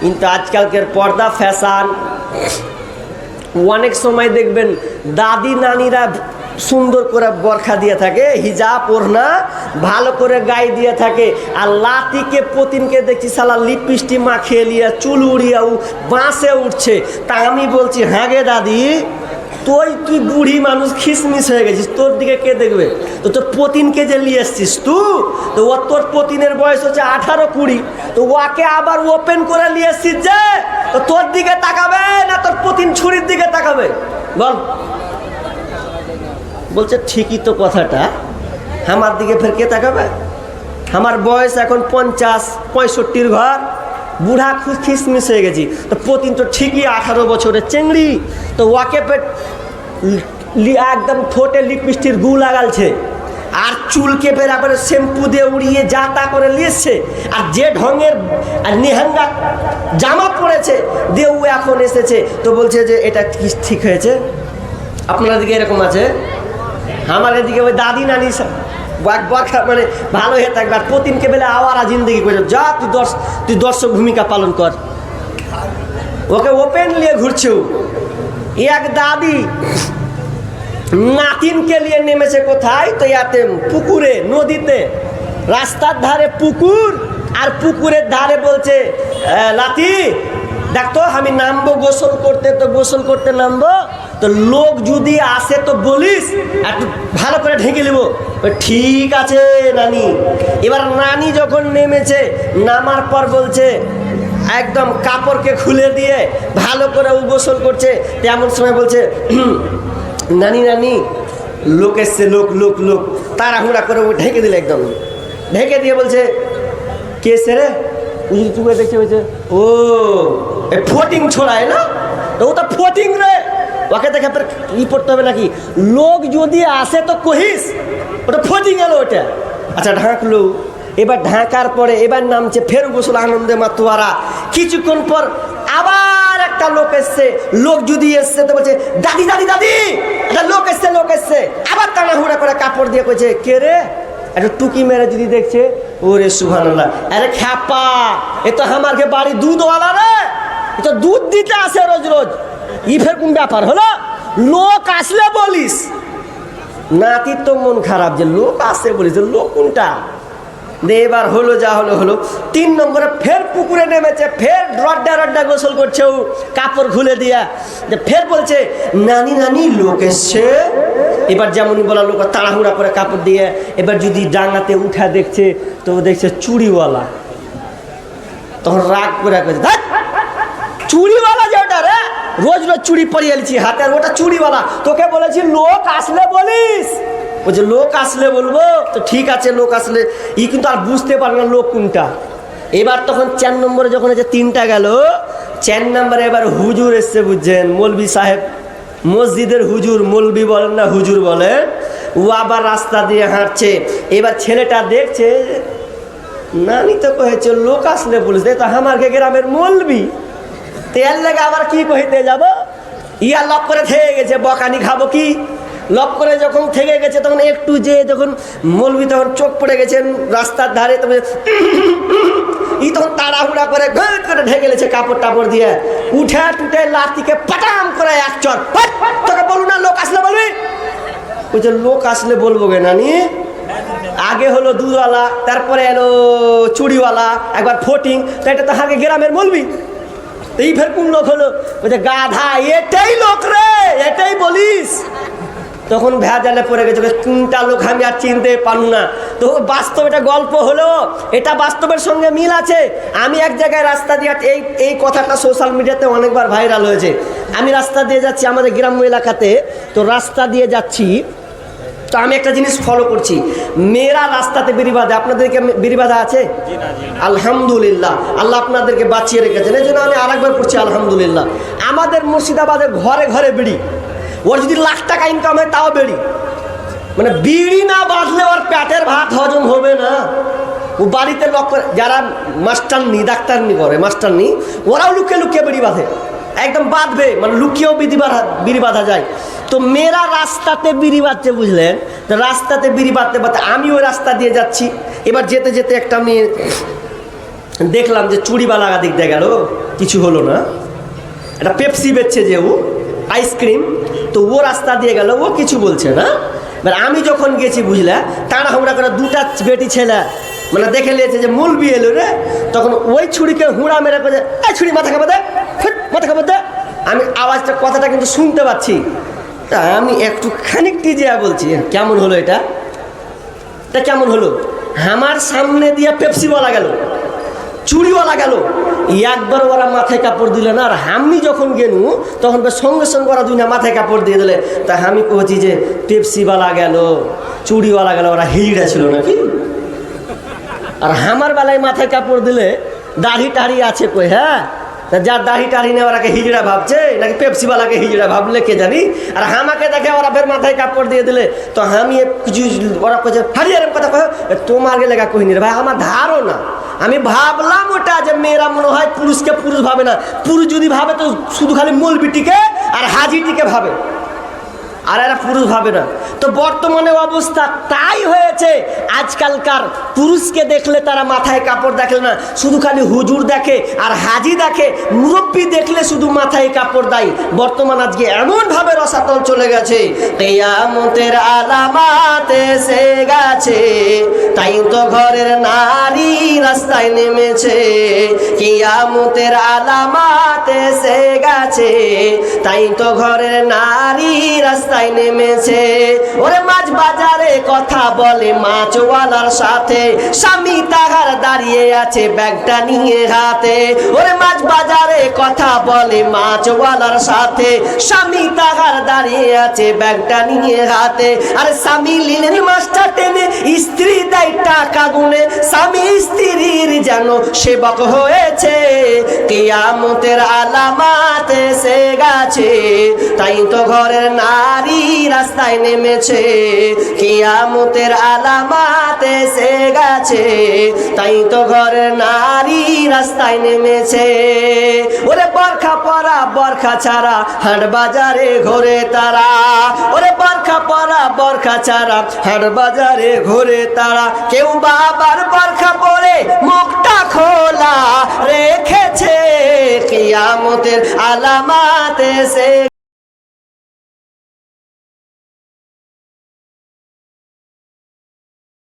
কিন্তু আজকালকার পর্দা ফ্যাশন। অনেক সময় দেখবেন দাদি নানিরা সুন্দর করে বরখা দিয়ে থাকে, হিজাব ওড়না ভালো করে গায়ে দিয়ে থাকে, আর লাতিকে পতিনকে দেখছি সালা লিপস্টিক মাখিয়ে লিয়া চুল উড়িয়া বাঁশে উঠছে। তা আমি বলছি, হ্যাঁ গে দাদি, তুই বুড়ি মানুষ খিসমিস হয়ে গেছিস, তোর দিকে কে দেখবে? তো তোর পতিনকে যে নিয়ে এসছিস তো ও তোর পতিনের বয়স হচ্ছে 18-20, তো ওকে আবার ওপেন করে নিয়ে এসছিস যে, তো তোর দিকে তাকাবে না তোর পতিন ছুরির দিকে তাকাবে? বল। বলছে ঠিকই তো কথাটা, আমার দিকে ফের কে তাকাবে? আমার বয়স এখন 50-65 ঘর, বুড়া খুব খিসমিস হয়ে গেছি, তো পতিন তো ঠিকই 18 বছরের চেংড়ি, তো ওকে পেট একদম ঠোঁটে লিপস্টিক গু লাগালছে, আর চুলকে বেরাবার শ্যাম্পু দিয়ে উড়িয়ে যা তা করে নিয়েছে, আর যে ঢঙের নেহাঙ্গা জামা পড়েছে দিয়ে ও এখন এসেছে, তো বলছে যে এটা কি ঠিক হয়েছে? আপনার দিকে এরকম আছে? আমার এদিকে ওই দাদি নানি মানে ভালো হয়ে থাকবে, আর পতিনকে বেলে আওয়ারা জিন্দগি করে যা, তুই দর্শক ভূমিকা পালন কর। ওকে ওপেন নিয়ে ঘুরছে। এক দাদি নাতিনকে নিয়ে নেমেছে কোথায়? তো ইয়াতে পুকুরে, নদীতে, রাস্তার ধারে পুকুর, আর পুকুরের ধারে বলছে, লাতি দেখতো আমি নামবো গোসল করতে, তো গোসল করতে নামবো, তো লোক যদি আসে তো বলিস, একটু ভালো করে ঢেকে নেবো। ঠিক আছে নানি। এবার নানি যখন নেমেছে, নামার পর বলছে একদম কাপড়কে খুলে দিয়ে ভালো করে ও গোসল করছে, তেমন সময় বলছে, নানি নানি লোক এসছে, লোক লোক লোক, তাড়াহুড়া করে ও ঢেকে দিলে, একদম ঢেকে দিয়ে বলছে, কে এসছে রে? চুপে দেখছে, বলছে ও ফটিং ছড়ায় না, তো ও তো ফটিং রে, ওকে দেখে ই পড়তে হবে নাকি? লোক যদি আসে তো কহিস ওটা ফটিং এলো ওটা। আচ্ছা ঢাকলো, এবার ঢাকার পরে এবার নামছে, ফের গোসল আনন্দে মাতোয়ারা। কিছুক্ষণ পর আবার একটা লোক এসছে, লোক যদি এসছে তো বলছে, দাদি দাদি দাদি একটা লোক এসছে, লোক এসছে, আবার তাড়াহুড়া করে কাপড় দিয়ে কইছে, কে রে? একটা টুকি মেরে যদি দেখছে, ওরে সুবহানাল্লাহ, আরে খ্যাপা, এ তো আমাকে বাড়ি দুধওয়ালা রে, এ তো দুধ দিতে আসে রোজ রোজ। ই ফের কোন ব্যাপার হলো? লোক আসলে বলিস। নাতির তো মন খারাপ যে লোক আসে বলিস, লোক কোনটা? এবার হলো যা হলো হলো। 3 নম্বরে ফের পুকুরে নেমেছে, ফের রড্ডা রড্ডা গোসল করছে ও কাপড় খুলে দিয়া, ফের বলছে, নানি নানি লোক এসছে। এবার যেমনই বলা, লোক তাড়াহুড়া করে কাপড় দিয়ে এবার যদি ডাঙাতে উঠা দেখছে, তো দেখছে চুড়িওয়ালা। তখন রাগ করে চুড়িওয়ালা যে ওটা রে, রোজ রোজ চুড়ি পরিয়ে এলছি হাতে, ওটা চুড়িওয়ালা, তোকে বলেছি লোক আসলে বলিস। বলছে লোক আসলে বলবো, তো ঠিক আছে লোক আসলে। ই কিন্তু আর বুঝতে পারে না লোক কোনটা। এবার তখন 4 নম্বরে যখন 3টা গেল, 4 নম্বরে এবার হুজুর এসছে, বুঝছেন, মৌলবি সাহেব, মসজিদের হুজুর, মৌলবি বলেন না হুজুর বলেন, ও আবার রাস্তা দিয়ে হাঁটছে। এবার ছেলেটা দেখছে, নানি তো কহেছে লোক আসলে বলিস, তো আমাকে গ্রামের মৌলবি, তেল লেগে আবার কি কহিতে যাব? ইয়া লক করে থেকে গেছে, বকানি খাবো কি? লক করে যখন থেকে গেছে, তখন একটু যে যখন মৌলবি তখন চোখ পড়ে গেছেন রাস্তার ধারে, তখন ই তখন তাড়াহুড়া করে ঘট করে ঢেকে গেছে কাপড় টাপড় দিয়ে, উঠে টুটে লাতিকে পাটাম করে এক চর। তোকে বলুন না লোক আসলে বলবি? বলছে লোক আসলে বলবো গে নানি। আগে হলো দুধওয়ালা, তারপরে এলো চুড়িওয়ালা, একবার ফটিং, তো এটা তো আগে গ্রামের মৌলবি। এই ফের কোন লোক হলো? বলছে গাধা, এটাই লোক রে, এটাই বলিস। তখন ভেজালে পড়ে গেছে, কোনটা লোক আমি আর চিনতে পারল না। তো বাস্তব এটা গল্প হলো, এটা বাস্তবের সঙ্গে মিল আছে। আমি এক জায়গায় রাস্তা দিয়ে, এই কথাটা সোশ্যাল মিডিয়াতে অনেকবার ভাইরাল হয়েছে। আমি রাস্তা দিয়ে যাচ্ছি আমাদের গ্রাম্য এলাকাতে, তো রাস্তা দিয়ে যাচ্ছি, তো আমি একটা জিনিস ফলো করছি, মেয়েরা রাস্তাতে বিড়ি বাঁধে। আপনাদেরকে বিড়ি বাঁধা আছে? আলহামদুলিল্লাহ, আল্লাহ আপনাদেরকে বাঁচিয়ে রেখেছেন, এই জন্য আমি আরেকবার পড়ছি আলহামদুলিল্লাহ। আমাদের মুর্শিদাবাদে ঘরে ঘরে বিড়ি, ওর যদি লাখ টাকা ইনকাম হয় তাও বিড়ি, মানে বিড়ি না বাঁধলে ওর পেটের ভাত হজম হবে না। ও বাড়িতে লক করে, যারা মাস্টারনি ডাক্তারনি করে, মাস্টারনি, ওরাও লুকিয়ে লুকিয়ে বিড়ি বাঁধে, একদম বাঁধবে, মানে লুকিয়েও বিড়ি বাঁধা যায়। তো মেয়েরা রাস্তাতে বিড়ি বাঁধছে, বুঝলেন? তো রাস্তাতে বিড়ি বাঁধতে বাঁধতে আমি ওই রাস্তা দিয়ে যাচ্ছি। এবার যেতে যেতে একটা মেয়ে দেখলাম যে চুড়িওয়ালা দিক দিয়ে গেল, কিছু হলো না। এটা পেপসি বেচছে যে ও আইসক্রিম, তো ও রাস্তা দিয়ে গেল, ও কিছু বলছে না। এবার আমি যখন গেছি বুঝলে, তাড়াহুড়া করে দুটা বেটি ছেলে মানে দেখে নিয়েছে যে মূল বিয়ে এলো রে, তখন ওই ছুরিকে হুঁড়া মেরে করে এই ছুরি মাথা খাবে দে, মাথা খাবে দে। আমি আওয়াজটা কথাটা কিন্তু শুনতে পাচ্ছি, তা আমি একটু খানিকটি যে বলছি কেমন হলো এটা কেমন হলো। আমার সামনে দিয়ে পেপসিওয়ালা গেল, চুড়িওয়ালা গেল, একবার ওরা মাথায় কাপড় দিলে না। আর আমি যখন গেলু তখন সঙ্গে সঙ্গে ওরা দুই না মাথায় কাপড় দিয়ে দিলে। তা আমি কহছি যে পেপসিওয়ালা গেল, চুড়িওয়ালা গেল, ওরা হিজড়া ছিল নাকি? আর আমার বেলায় মাথায় কাপড় দিলে দাড়ি টাড়ি আছে কই? হ্যাঁ, যার দাড়ি টাড়ি নেই ওরাকে হিজড়া ভাবছে নাকি পেপসিওয়ালাকে হিজড়া ভাবলে কে জানি। আর আমাকে দেখে ওরা ফের মাথায় কাপড় দিয়ে দিলে, তো আমি কিছু ওরা কইছে হারিয়ে কথা কয় তোমার গেলে কহিনি রে ভাই, আমার ধারণা আমি ভাবলাম ওটা যে মেয়েরা মনে হয় পুরুষকে পুরুষ ভাবে না। পুরুষ যদি ভাবে তো শুধু খালি মৌলবিটিকে আর হাজিটিকে ভাবে, আর এরা পুরুষ ভাবে না। তো বর্তমানে অবস্থা তাই হয়েছে, আজকালকার পুরুষকে দেখলে তারা মাথায় কাপড় দেখে না, শুধু খালি হুজুর দেখে আর হাজি দেখে, মুরব্বী দেখলে শুধু মাথায় কাপড় দেয়। বর্তমান আজকে এমনভাবে রসাতল চলে গেছে, কিয়ামতের আলামাত এসে গেছে, তাই তো ঘরের নারী রাস্তায় নেমেছে। কিয়ামতের আলামাত এসে গেছে, তাই তো ঘরের নারী রাস্তায় নেমেছে। ওরে মাছ বাজারে কথা বলে মাছওয়ালার সাথে, স্বামী তাহার দাঁড়িয়ে আছে ব্যাগটা নিয়ে হাতে। ওরে মাছ বাজারে কথা বলে মাছওয়ালার সাথে, স্বামী তাহার দাঁড়িয়ে আছে ব্যাগটা নিয়ে হাতে। আর স্বামী নিলেন মাছটা টেনে, স্ত্রী দেয় টাকা গুনে, স্বামী স্ত্রীর যেন সেবক হয়েছে। কিয়ামতের আলামাত এসে গেছে, তাই তো ঘরের নারী রাস্তায় নেমেছে। কিয়ামতের আলামাত এসে গেছে, তাই তো ঘরের নারী রাস্তায় নেমেছে। ওরে বরখা পরা বরখা ছাড়া হাট বাজারে ঘোরে তারা, ওরে বরখা পরা বরখা ছাড়া হাট বাজারে ঘোরে তারা। কেউ বাবার বরখা পরে মুখটা খোলা রেখেছে, কিয়ামতের আলামাত এসে